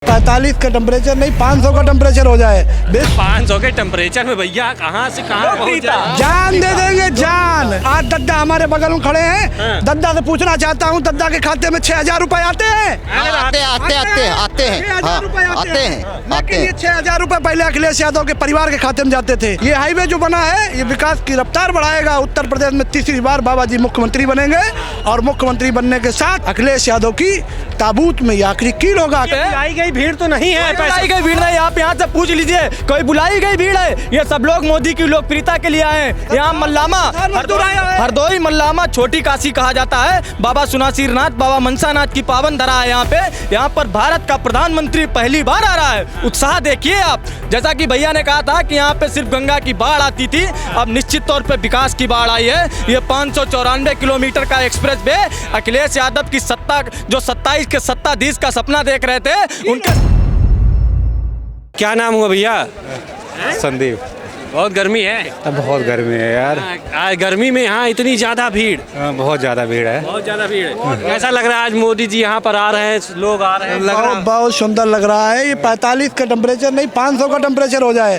45 का टेम्परेचर नहीं 500 का टेम्परेचर हो जाए 500 के टेम्परेचर में भैया कहाँ से कहाँ पहुँच जाए। जान दे देंगे जान। आज दद्दा हमारे बगल में खड़े हैं। दद्दा से पूछना चाहता हूँ, दद्दा के खाते में 6000 रुपए आते हैं? आते हैं। 6000 रुपए पहले अखिलेश यादव के परिवार के खाते में जाते थे। ये हाईवे जो बना है ये विकास की रफ्तार बढ़ाएगा। उत्तर प्रदेश में तीसरी बार बाबा जी मुख्यमंत्री बनेंगे और मुख्यमंत्री बनने के साथ अखिलेश यादव की ताबूत में आखिरी कील होगा। बुलाई गई भीड़ तो नहीं है, बुलाई गई भीड़ नहीं। आप यहाँ से पूछ लीजिए, कोई बुलाई गई भीड़ है? ये सब लोग मोदी की लोकप्रियता के लिए आए हैं। यहाँ मल्लामा हरदोई मल्लामा छोटी काशी कहा जाता है। बाबा सुनासीरनाथ, बाबा मनसानाथ की पावन धरा है यहाँ पे। यहाँ पर भारत का प्रधानमंत्री पहली बार आ रहा है। उत्साह देखिए आप। जैसा कि भैया ने कहा था कि यहाँ पे सिर्फ गंगा की बाढ़ आती थी, अब निश्चित तौर पे विकास की बाढ़ आई है। ये 594 किलोमीटर का एक्सप्रेस वे अखिलेश यादव की सत्ता, जो 27 के सत्ताधीश का सपना देख रहे थे, उनके। क्या नाम हुआ भैया? संदीप। बहुत गर्मी है। बहुत गर्मी है यार। आज गर्मी में यहाँ इतनी ज्यादा भीड़, बहुत ज़्यादा भीड़ है। बहुत ज्यादा भीड़ है। कैसा लग रहा है आज मोदी जी यहाँ पर आ रहे हैं, लोग आ रहे हैं? बहुत सुंदर लग रहा है। ये 45 का टेम्परेचर नहीं 500 का टेम्परेचर हो जाए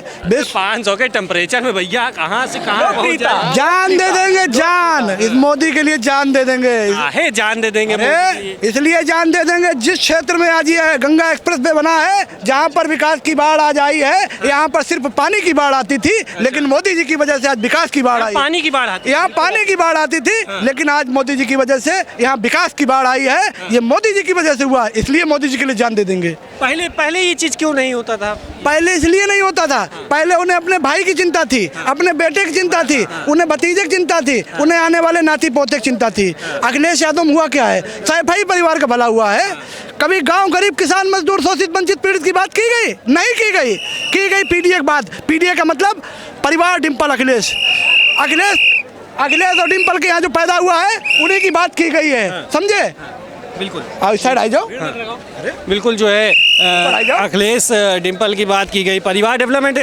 500 के टेम्परेचर में भैया कहाँ से कहाँ पहुँच जाए। जान दे देंगे जान। इस मोदी के लिए जान दे देंगे। आहे जान दे देंगे मोदी जी। इसलिए जान दे देंगे जिस क्षेत्र में आज ये गंगा एक्सप्रेस वे बना है, जहाँ पर विकास की बाढ़ आज आई है। यहाँ पर सिर्फ पानी की बाढ़ आती थी, लेकिन मोदी जी की वजह से आज विकास की बाढ़ आई। पानी की बाढ़ आती, यहाँ पानी की बाढ़ आती थी, लेकिन आज मोदी जी की वजह से यहाँ विकास की बाढ़ आई है। ये मोदी जी की वजह से हुआ, इसलिए मोदी जी के लिए जान दे देंगे। पहले ये चीज क्यों नहीं होता था? पहले इसलिए नहीं होता था, पहले उन्हें अपने भाई की चिंता थी, अपने बेटे की चिंता थी, उन्हें भतीजे की चिंता थी, उन्हें आने वाले नाती पोते की चिंता थी। अखिलेश यादव में हुआ क्या है? सैफई परिवार का भला हुआ है। कभी गांव गरीब किसान मजदूर शोषित वंचित पीड़ित की बात की गई? नहीं की गई। की गई पीडीए की बात। पीडीए का मतलब परिवार डिम्पल अखिलेश और डिम्पल के यहाँ जो पैदा हुआ है उन्हीं की बात की गई है, समझे? बिल्कुल। आओ इस साइड आ जाओ। बिल्कुल जो है अखिलेश डिम्पल की बात की गई। परिवार डेवलपमेंट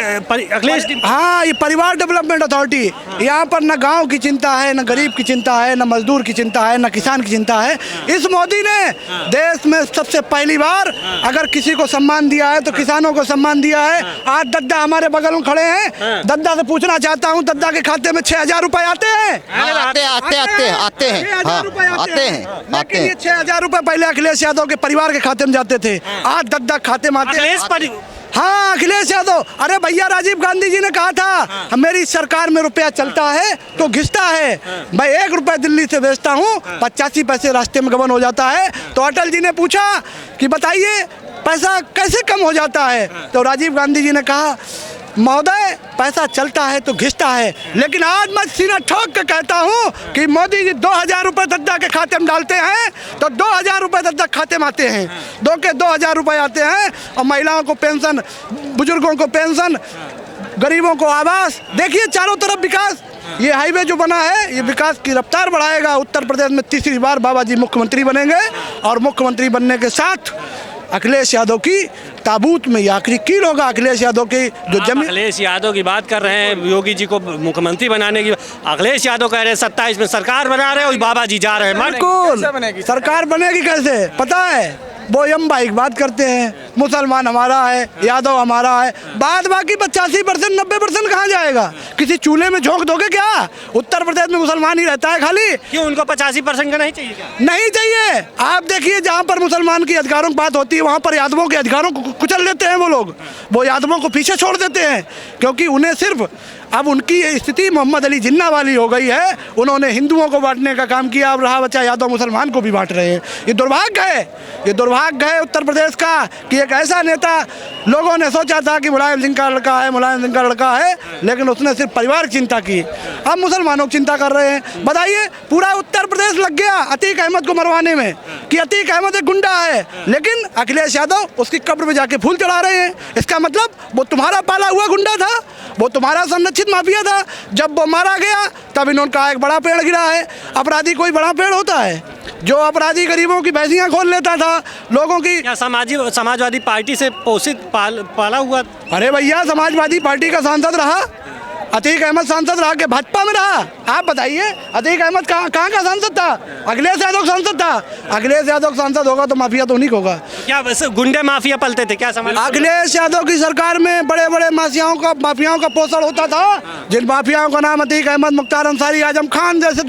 अखिलेश हाँ, ये परिवार डेवलपमेंट अथॉरिटी। यहाँ पर न गांव की चिंता है, न गरीब की चिंता है, न मजदूर की चिंता है, न किसान की चिंता है। इस मोदी ने देश में सबसे पहली बार अगर किसी को सम्मान दिया है तो किसानों को सम्मान दिया है। आज दद्दा हमारे बगल में खड़े हैं। दद्दा से पूछना चाहता हूँ, दद्दा के खाते में 6000 रुपए आते हैं? आते हैं। 6000 रुपए पहले अखिलेश यादव के परिवार के खाते में जाते थे, आज दद्दा खाते में आते हैं। हाँ, अखिलेश यादव। अरे भैया, राजीव गांधी जी ने कहा था मेरी सरकार में रुपया चलता है तो घिसता है। मैं 1 रुपया दिल्ली से बेचता हूँ, 85 पैसे रास्ते में गबन हो जाता है। तो अटल जी ने पूछा कि बताइए पैसा कैसे कम हो जाता है? तो राजीव गांधी जी ने कहा महोदय, पैसा चलता है तो घिसता है। लेकिन आज मैं सीना ठोक के कहता हूँ कि मोदी जी 2000 रुपये दद्दा के खाते में डालते हैं तो 2000 रुपये दद्दा खाते में आते हैं। 2000 रुपये आते हैं और महिलाओं को पेंशन, बुजुर्गों को पेंशन, गरीबों को आवास। देखिए चारों तरफ विकास। ये हाईवे जो बना है ये विकास की रफ्तार बढ़ाएगा। उत्तर प्रदेश में तीसरी बार बाबा जी मुख्यमंत्री बनेंगे और मुख्यमंत्री बनने के साथ अखिलेश यादव की ताबूत में आखिरी कील होगा। अखिलेश यादव की जो जमीन, अखिलेश यादव की बात कर रहे हैं, योगी जी को मुख्यमंत्री बनाने की। अखिलेश यादव कह रहे हैं 27 में सरकार बना रहे हैं और बाबा जी जा रहे हैं। बिल्कुल। सरकार बनेगी कैसे पता है? वो यम्बाई की बात करते हैं, मुसलमान हमारा है, यादव हमारा है। बाद बाकी 85% 90% कहाँ जाएगा? किसी चूल्हे में झोंक दोगे क्या? उत्तर प्रदेश में मुसलमान ही रहता है खाली। क्यों, उनको 85% का नहीं चाहिए क्या? नहीं चाहिए। आप देखिए जहाँ पर मुसलमान के अधिकारों की बात होती है वहाँ पर यादवों के अधिकारों को कुचल देते हैं वो लोग। वो यादवों को पीछे छोड़ देते हैं क्योंकि उन्हें सिर्फ अब उनकी स्थिति मोहम्मद अली जिन्ना वाली हो गई है। उन्होंने हिंदुओं को बांटने का काम किया, अब रहा बचा यादव मुसलमान को भी बांट रहे हैं। ये दुर्भाग्य है, ये दुर्भाग्य है उत्तर प्रदेश का कि एक ऐसा नेता, लोगों ने सोचा था कि मुलायम सिंह का लड़का है, मुलायम सिंह का लड़का है, लेकिन उसने सिर्फ परिवार की चिंता की। अब मुसलमानों की चिंता कर रहे हैं। बताइए, पूरा उत्तर प्रदेश लग गया अतीक अहमद को मरवाने में कि अतीक अहमद एक गुंडा है, लेकिन अखिलेश यादव उसकी कब्र में जाके फूल चढ़ा रहे हैं। इसका मतलब वो तुम्हारा पाला हुआ गुंडा था, वो तुम्हारा संरक्षित माफिया था। जब वो मारा गया तब इन्होंने कहा एक बड़ा पेड़ गिरा है। अपराधी कोई बड़ा पेड़ होता है? जो अपराधी गरीबों की भैंसियां खोल लेता था, लोगों की। क्या समाजवादी पार्टी से पोषित पाला हुआ? अरे भैया, समाजवादी पार्टी का सांसद रहा, अतीक अहमद सांसद रहा कि भाजपा में रहा? आप बताइए, अतीक अहमद कहाँ का सांसद था? था, अखिलेश यादव सांसद था। अखिलेश यादव सांसद होगा तो माफिया तो उन्हीं को होगा। क्या वैसे गुंडे माफिया पलते थे क्या समझ? अखिलेश यादव की सरकार में बड़े बड़े माफियाओं का पोषण होता था, जिन माफियाओं का नाम अतीक अहमद, मुख्तार अंसारी, आजम खान जैसे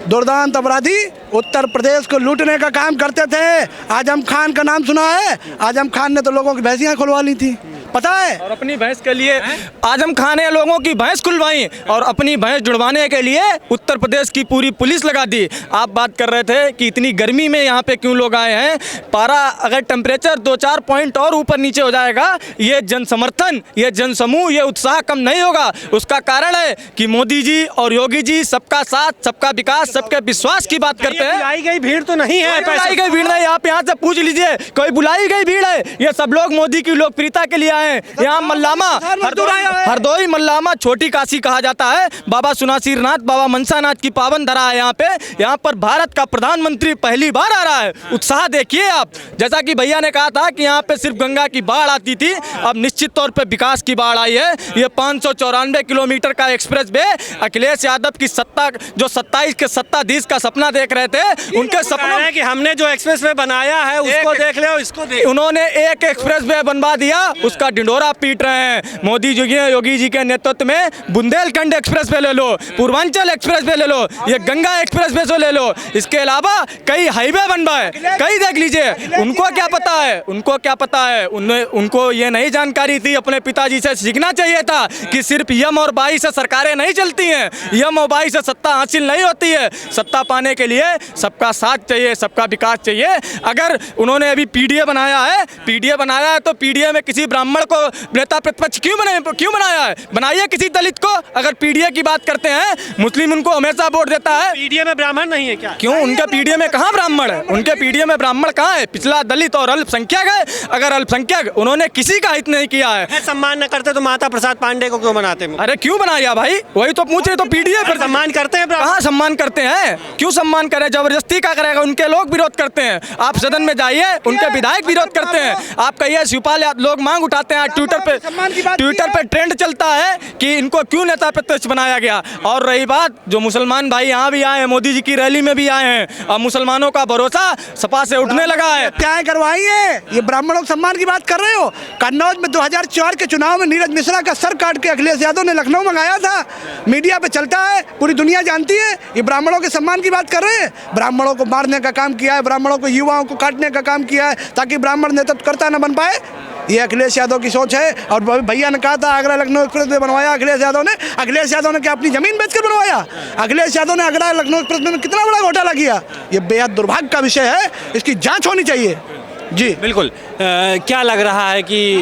दुर्दांत अपराधी उत्तर प्रदेश को लूटने का काम करते थे। आजम खान का नाम सुना है? आजम खान ने तो लोगों की भैंसियां खुलवा ली थी, पता है? और अपनी भैंस के लिए आजम खान ने लोगों की भैंस खुलवाई और अपनी भैंस जुड़वाने के लिए उत्तर प्रदेश की पूरी पुलिस लगा दी। आप बात कर रहे थे कि इतनी गर्मी में यहाँ पे क्यों लोग आए हैं। पारा अगर टेम्परेचर 2-4 पॉइंट और ऊपर नीचे हो जाएगा, ये जन समर्थन, ये जन समूह, ये उत्साह कम नहीं होगा। उसका कारण है कि मोदी जी और योगी जी सबका साथ, सबका विकास, सबके विश्वास की बात करते हैं। बुलाई गई भीड़ तो नहीं है, बुलाई गई भीड़ नहीं। आप यहाँ से पूछ लीजिए, कोई बुलाई गई भीड़ है? ये सब लोग मोदी की लोकप्रियता के लिए आए हैं। यहाँ मल्लामा, हरदोई मल्लामा छोटी काशी कहा जाता है। बाबा सुनासीर नाथ, बाबा मनसा नाथ की पावन धरा है यहाँ पे। यहाँ पर भारत का प्रधानमंत्री पहली बार आ रहा है। उत्साह देखिए आप। जैसा कि भैया ने कहा था कि यहाँ पे सिर्फ गंगा की बाढ़ आती थी, अब निश्चित तौर पे विकास की बाढ़ आई है। ये 594 किलोमीटर का एक्सप्रेस वे अखिलेश यादव की सत्ता, जो 27 के सत्ताधीश का सपना देख रहे थे, उनके सपनों है कि हमने जो एक्सप्रेस वे बनाया है उसको देख ले, इसको देख। उन्होंने एक एक्सप्रेस वे बनवा दिया, उसका ढिंढोरा पीट रहे हैं। मोदी जी, योगी जी के नेतृत्व में बुंदेलखंड एक्सप्रेस वे ले लो, पूर्वांचल एक्सप्रेस वे ले लो, ये गंगा एक्सप्रेस वे ले लो। इसके अलावा कई हाईवे बनवाए, कई देख लीजिए। उनको क्या पता है? उनको क्या पता है? उनको ये नहीं जानकारी थी। अपने पिताजी से सीखना चाहिए था कि सिर्फ यम और बाई से सरकारें नहीं चलती हैं, यम और बाई से सत्ता हासिल नहीं होती है। सत्ता पाने के लिए सबका साथ चाहिए, सबका विकास चाहिए। अगर उन्होंने अभी पीडीए बनाया है, तो पीडीए में किसी ब्राह्मण को नेता प्रतिपक्ष क्यों बनाया है? बनाइए किसी दलित को। अगर पीडीए की बात करते हैं, मुस्लिम उनको हमेशा वोट देता है। पीडीए में ब्राह्मण नहीं है क्या? क्यों? उनके पीडीए में कहाँ ब्राह्मण है? उनके पीडीए में ब्राह्मण कहाँ है? पिछला दलित और अल्पसंख्यक है। अगर अल्पसंख्यक, उन्होंने किसी का हित नहीं किया है। सम्मान न करते तो माता प्रसाद पांडे को क्यों बनाते? अरे क्यों बनाया भाई? वही तो पूछे। तो पीडीए पर सम्मान करते हैं? कहाँ सम्मान करते हैं? क्यों सम्मान करें? जबरदस्ती का करेगा? उनके लोग विरोध करते हैं। आप सदन में जाइए, उनके विधायक विरोध करते हैं। आप कहिए शिवपाल, लोग मांग उठाते हैं। ट्विटर पे ट्रेंड चलता है कि इनको क्यों नेता प्रतिपक्ष बनाया गया। और रही बात, जो मुसलमान भाई यहाँ भी आए हैं, मोदी जी की रैली में भी आए हैं, और मुसलमानों का भरोसा सपा से उठने लगा है। हत्याएं करवाई है, ये ब्राह्मणों के सम्मान की बात कर रहे हो? कन्नौज में 2004 के चुनाव में नीरज मिश्रा का सर काट के अखिलेश यादव ने लखनऊ मंगाया था। मीडिया पे चलता है, पूरी दुनिया जानती है। ये ब्राह्मणों के सम्मान की बात कर रहे हैं? ब्राह्मणों को मारने का काम किया है, ब्राह्मणों को, युवाओं को काटने का काम किया है ताकि ब्राह्मण नेतृत्व करता न बन पाए। ये अखिलेश यादव की सोच है। और भैया ने कहा था आगरा लखनऊ एक्सप्रेस वे बनवाया अखिलेश यादव ने। अखिलेश यादव ने क्या अपनी जमीन बेचकर बनवाया? अखिलेश यादव ने आगरा लखनऊ एक्सप्रेस वे में कितना बड़ा घोटाला किया। ये बेहद दुर्भाग्य का विषय है, इसकी जांच होनी चाहिए। जी बिल्कुल। क्या लग रहा है कि,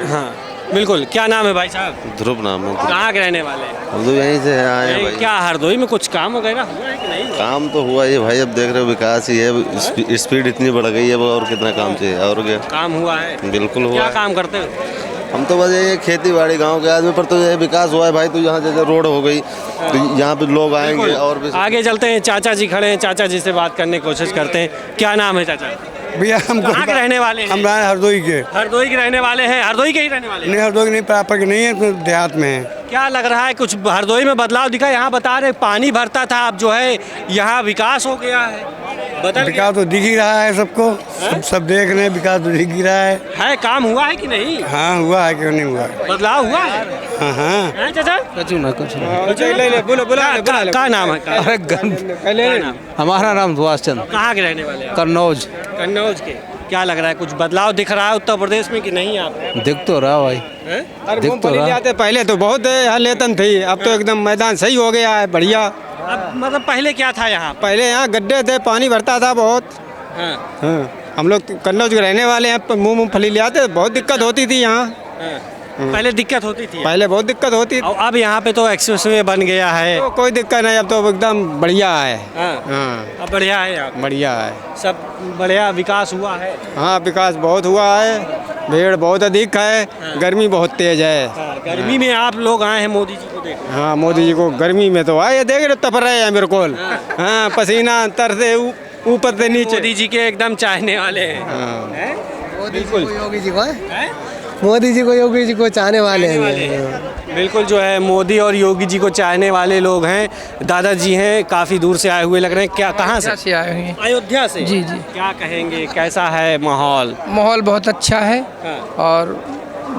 हाँ बिल्कुल, क्या नाम है भाई साहब? ध्रुव नाम है। कहाँ के रहने वाले हैं? हम तो यहीं से आए हैं भाई। क्या हरदोई में कुछ काम वगैरह हुआ है कि नहीं? काम तो हुआ ही भाई, अब देख रहे हो विकास ही है, स्पीड इतनी बढ़ गई है, और कितना काम चाहिए? और क्या काम हुआ है? बिल्कुल हुआ। क्या काम करते हो? हम तो बस ये खेती बाड़ी गांव के आदमी पर तो ये विकास हुआ है भाई। तो यहाँ जैसे रोड हो गई तो यहाँ पे लोग आएंगे। और भी आगे चलते हैं, चाचा जी खड़े हैं, चाचा जी से बात करने की कोशिश करते हैं। क्या नाम है चाचा? भैया हम कहाँ के रहने वाले हैं? हम हरदोई के। हरदोई के रहने वाले हैं? हरदोई के ही रहने वाले हैं? नहीं, हरदोई नहीं, प्रॉपर के नहीं है, तो देहात में है। क्या लग रहा है कुछ हरदोई में बदलाव दिखा? यहाँ बता रहे पानी भरता था, अब जो है यहाँ विकास हो गया है, बदल गया। विकास तो दिख ही रहा है सबको, सब देख रहे हैं, विकास तो दिख ही रहा है। काम हुआ है कि नहीं? हाँ हुआ है, क्यों नहीं हुआ? बदलाव हुआ है? हाँ चाचा कुछ क्या नाम है? हमारा नाम सुभाष चंद्र। कहाँ के रहने वाले? कन्नौज। कन्नौज के। क्या लग रहा है कुछ बदलाव दिख रहा है उत्तर प्रदेश में कि नहीं? आप दिख तो रहा भाई, दिख तो रहा। पहले तो बहुत हलेतन थी, अब तो एकदम मैदान सही हो गया है, बढ़िया। अब मतलब पहले क्या था यहाँ? पहले यहाँ गड्ढे थे, पानी भरता था बहुत। हाँ, हम लोग कन्नौज के रहने वाले हैं, मूंगफली ले आते, बहुत दिक्कत होती थी यहाँ। पहले दिक्कत होती थी? पहले बहुत दिक्कत होती थी। अब यहाँ पे तो एक्सप्रेस वे बन गया है, तो कोई दिक्कत नहीं, अब तो एकदम बढ़िया है। हाँ, अब बढ़िया है यहाँ, बढ़िया है, सब बढ़िया विकास हुआ है। हाँ विकास बहुत हुआ है, भीड़ बहुत अधिक है, गर्मी बहुत तेज है। गर्मी में आप लोग आए हैं मोदी जी को देखने? हाँ मोदी जी को गर्मी में तो आए, देख रहे तप रहे हैं मेरे को। हाँ पसीना तर से ऊपर से नीचे। मोदी जी के एकदम चाहने वाले हैं। बिल्कुल। योगी जी को, मोदी जी को, योगी जी को चाहने वाले हैं। बिल्कुल जो है मोदी और योगी जी को चाहने वाले लोग हैं। दादाजी हैं, काफ़ी दूर से आए हुए लग रहे हैं। क्या कहाँ से आए हुए हैं? अयोध्या से। जी जी। क्या कहेंगे, कैसा है माहौल? माहौल बहुत अच्छा है हाँ। और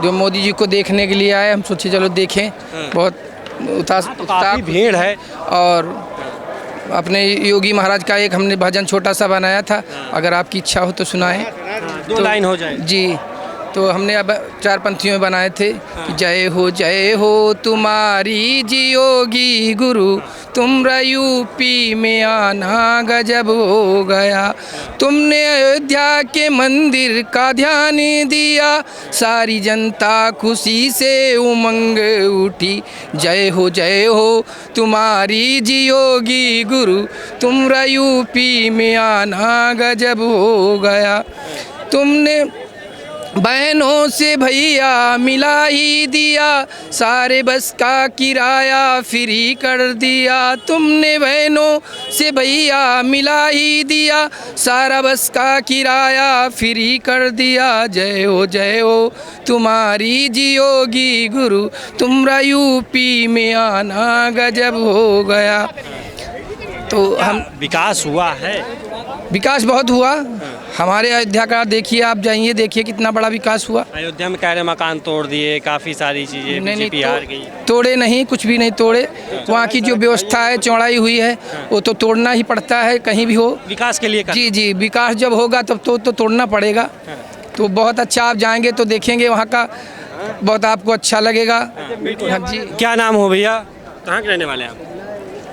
जो मोदी जी को देखने के लिए आए, हम सोचे चलो देखें। बहुत काफ़ी भीड़ है। और अपने योगी महाराज का एक हमने भजन छोटा सा बनाया था, अगर आपकी इच्छा हो तो सुनाएं। 2 लाइन हो जाए जी। तो हमने अब 4 पंक्तियों में बनाए थे कि जय हो तुम्हारी जी योगी गुरु, तुमरा यूपी में आना गजब हो गया। तुमने अयोध्या के मंदिर का ध्यान दिया, सारी जनता खुशी से उमंग उठी। जय हो तुम्हारी जी योगी गुरु, तुमरा यूपी में आना गजब हो गया। तुमने बहनों से भैया मिला ही दिया, सारे बस का किराया फ्री कर दिया। तुमने बहनों से भैया मिला ही दिया, सारा बस का किराया फ्री कर दिया। जय हो तुम्हारी जी योगी गुरु, तुमरा यूपी में आना गजब हो गया। तो हम विकास हुआ है? विकास बहुत हुआ हमारे अयोध्या का। देखिए, आप जाइए, देखिए कितना बड़ा विकास हुआ। अयोध्या में कह रहे मकान तोड़ दिए, काफ़ी सारी चीज़ें बीजेपी हार गई। तोड़े नहीं, कुछ भी नहीं तोड़े। वहाँ की जो व्यवस्था है, चौड़ाई हुई है, वो तो तोड़ना ही पड़ता है कहीं भी हो। विकास के लिए जी जी, विकास जब होगा तब तो तोड़ना पड़ेगा। तो बहुत अच्छा, आप जाएंगे तो देखेंगे वहाँ का, बहुत आपको अच्छा लगेगा। हाँ जी। क्या नाम हो भैया, कहाँ के रहने वाले हैं आप?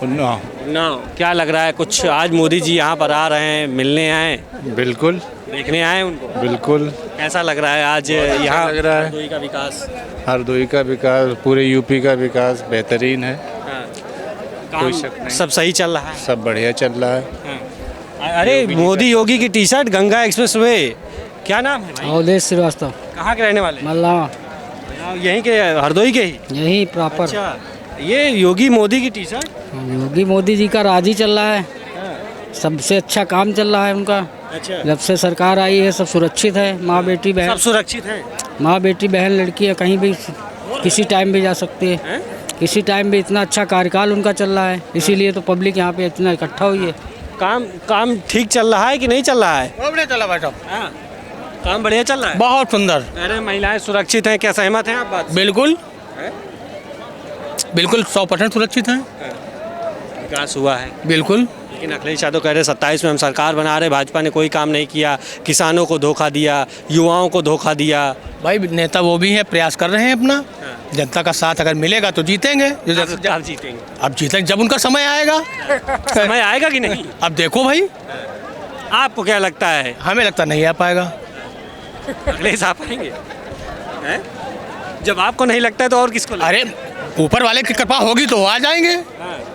उन्नाव। क्या लग रहा है, कुछ आज मोदी जी यहाँ पर आ रहे हैं, मिलने आए? बिल्कुल। देखने आए उनको? बिल्कुल। कैसा लग रहा है आज यहाँ लग रहा है? हरदोई का विकास। हरदोई का विकास, पूरे यूपी का विकास बेहतरीन है। कोई शक नहीं। सब सही चल रहा है? सब बढ़िया चल रहा है। अरे मोदी योगी की T shirt, Ganga express way. क्या नाम है भाई? अवधेश श्रीवास्तव। कहाँ के रहने वाले? मल्लावा। यहीं के, हरदोई के ही? यही प्रॉपर। अच्छा, ये योगी मोदी की टी शर्ट? योगी मोदी जी का राज ही चल रहा है, सबसे अच्छा काम चल रहा है उनका। अच्छा। जब से सरकार आई है सब सुरक्षित है। माँ बेटी बहन सब सुरक्षित है? माँ बेटी बहन लड़की है, कहीं भी किसी टाइम भी जा सकती है। किसी टाइम भी इतना अच्छा कार्यकाल उनका चल रहा है, इसीलिए तो पब्लिक यहाँ पे इतना इकट्ठा हुई है। काम ठीक चल रहा है कि नहीं चल रहा है? बढ़िया चला भाई साहब, काम बढ़िया चल रहा है, बहुत सुंदर। अरे महिलाएं सुरक्षित हैं, क्या सहमत हैं आप बात से? बिल्कुल बिल्कुल 100% सुरक्षित हैं। विकास हुआ है बिल्कुल। लेकिन अखिलेश यादव कह रहे 27 में हम सरकार बना रहे, भाजपा ने कोई काम नहीं किया, किसानों को धोखा दिया, युवाओं को धोखा दिया। भाई नेता वो भी है, प्रयास कर रहे हैं अपना। जनता का साथ अगर मिलेगा तो जीतेंगे। अब जीतेंगे? अब जीतेंगे जब उनका समय आएगा। समय आएगा कि नहीं? अब देखो भाई, आपको क्या लगता है? हमें लगता नहीं आ पाएगा। अखिलेश आ पाएंगे? जब आपको नहीं लगता है तो और किसको लगता है? अरे ऊपर वाले की कृपा होगी तो वो आ जाएंगे,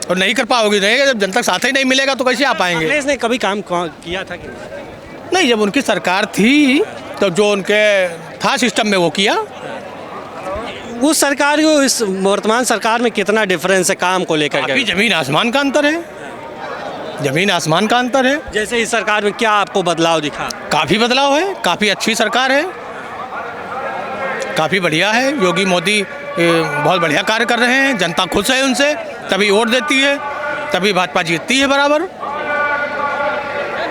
और नहीं कृपा होगी रहेगा। जब जनता साथ ही नहीं मिलेगा तो कैसे आ पाएंगे? अखिलेश ने कभी काम किया था कि नहीं, जब उनकी सरकार थी तो जो उनके था सिस्टम में वो किया। उस सरकार को इस वर्तमान सरकार में कितना डिफरेंस है काम को लेकर के? काफी जमीन आसमान का अंतर है, जमीन आसमान का अंतर है। जैसे इस सरकार में क्या आपको बदलाव दिखा? काफ़ी बदलाव है, काफ़ी अच्छी सरकार है, काफ़ी बढ़िया है। योगी मोदी बहुत बढ़िया कार्य कर रहे हैं, जनता खुश है उनसे, तभी वोट देती है, तभी भाजपा जीतती है बराबर।